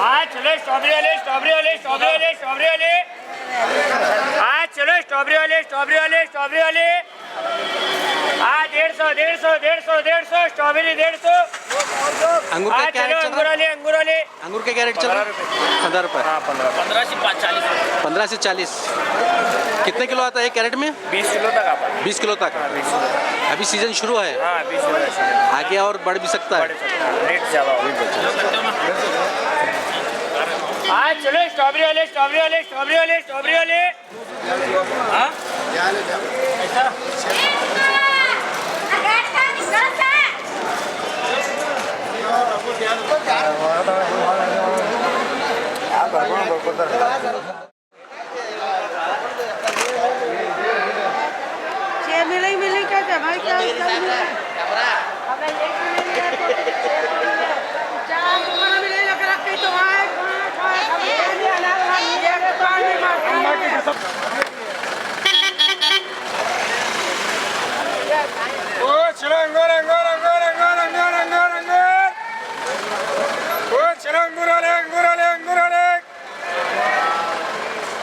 हाँ चलो स्ट्रॉबेरी वाले स्ट्रॉबेरी वाले स्ट्रॉबेरी वाले स्ट्रॉबेरी वाले हाँ चलो स्ट्रॉबेरी वाले स्ट्रॉबेरी वाले स्ट्रॉबेरी वाले हाँ 150 स्ट्रॉबेरी 150 अंगूर का क्या रेट चल अंगूर रहा वाले अंगूर वाले है? अंगूर का क्या रेट चल रहा है? 15 रुपये। हाँ 15 से 40 15 से 40। कितने किलो आता है एक कैरेट में? 20 किलो तक आता है 20 किलो तक। 20 किलो तक अभी सीजन शुरू है, हाँ 20 किलो ऐसे आगे और बढ़ भी सकता है। रेट ज़्यादा हाँ चलो स्ट्रॉबेरी वाले स्ट्रॉबेरी वाले स्ट्रॉबेरी वाले स्ट्रॉबेरी वाले हाँ ऐसा मिले क्या भाई क्या चलो अंगूर अंगूर अंगूर अंगूर अंगूर अंगूर अंगूर चलो अंगूर वाले अंगूर वाले अंगूर वाले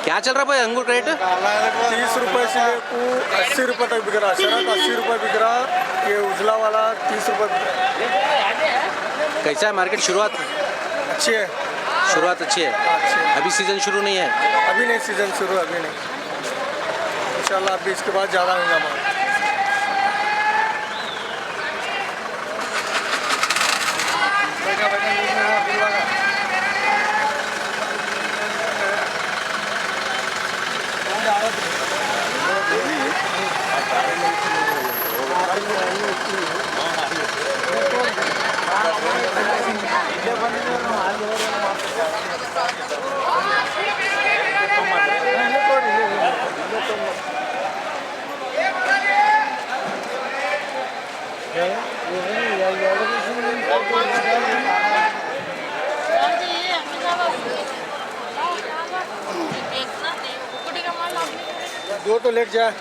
क्या चल रहा है भाई अंगूर रेट? 30 रुपये से लेकर 80 रुपये तक बिक रहा है। शरद 80 रुपये बिक रहा है। ये उजला वाला 30 रुपये बिक रहा है। कैसा है मार्केट? शुरुआत अच्छी है, शुरुआत अच्छी है, अच्छी है। अभी सीजन शुरू नहीं है। अभी नहीं सीजन शुरू, अभी नहीं। इंशाल्लाह अभी इसके बाद ज़्यादा होगा माल। दो तो लेट जाए,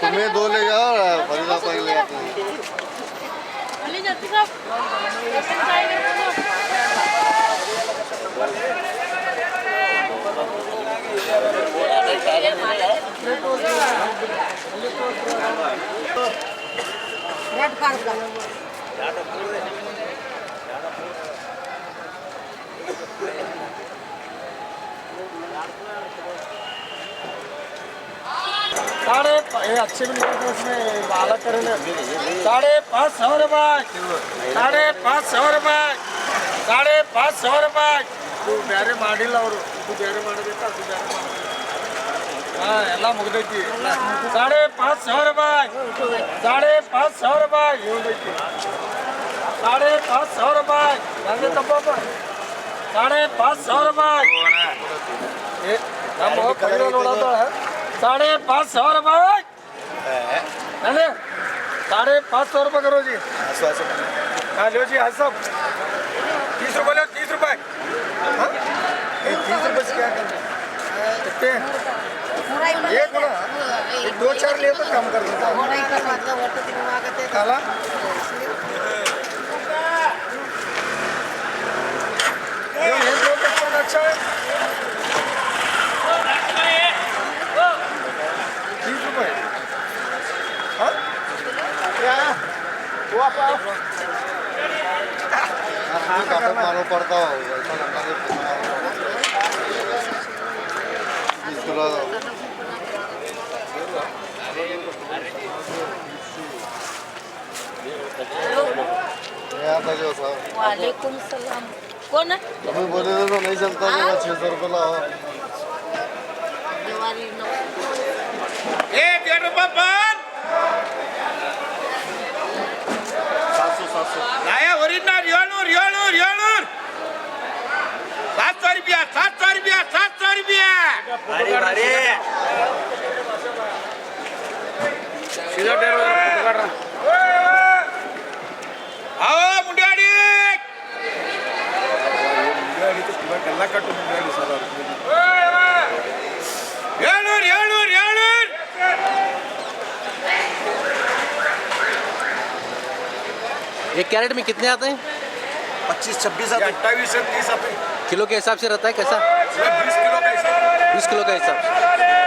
तुम्हें 2 ले जाओ, फरीदा पाई ले जाते हैं। ये अच्छे भी निकलते उसमें अलग करे ना। 550 रुपये, 550 रुपये, 550 रुपये। तू ಬೇರೆ ಮಾಡಿಲ್ಲ ಅವರು, तू ಬೇರೆ ಮಾಡಬೇಕಾ? तू ಬೇರೆ ಮಾಡಬೇಕು। हाँ ಎಲ್ಲ ಮುಗ್ದೈತಿ। 550 रुपये, 550 रुपये ಇವ್ದೈತಿ। 550 रुपये ಹಂಗೆ ತಪ್ಪಪ್ಪ। 550 रुपये ಏ ನಮ್ಮ ಕೈలో ನೋಡೋದು 550 रुपये। 550 रुपये करो जी। हाँ लो जी, हाँ सब 30 रुपये लो, 30 रुपये। 30 रुपये से क्या करना? कितने एक ना, 2-4 ले तो कम कर देता हूँ। काला ये दो अच्छा है। 30 रुपये। हाँ क्या वो आप मालूम पड़ता हो ऐसा लगता है 20 किलो जो सर। वालेकुम सलाम। कौन है? तुम्हें बोले तो नहीं चलता, 600 रुपये लाओ। ये 1.5 रुपये पान 700 लाया ओरिजिनल रियोलूर 700 रुपया 700 रुपया 700 रुपया। अरे सीधा 1.5 पकड़ रहा। आओ मुंडियाड़ी तो पूरा गला कट मुंडियाड़ी साला। रियोलूर एक कैरेट में कितने आते हैं? 25-26 28 से 30 किलो के हिसाब से रहता है कैसा? 20 किलो का हिसाब 20 किलो का हिसाब से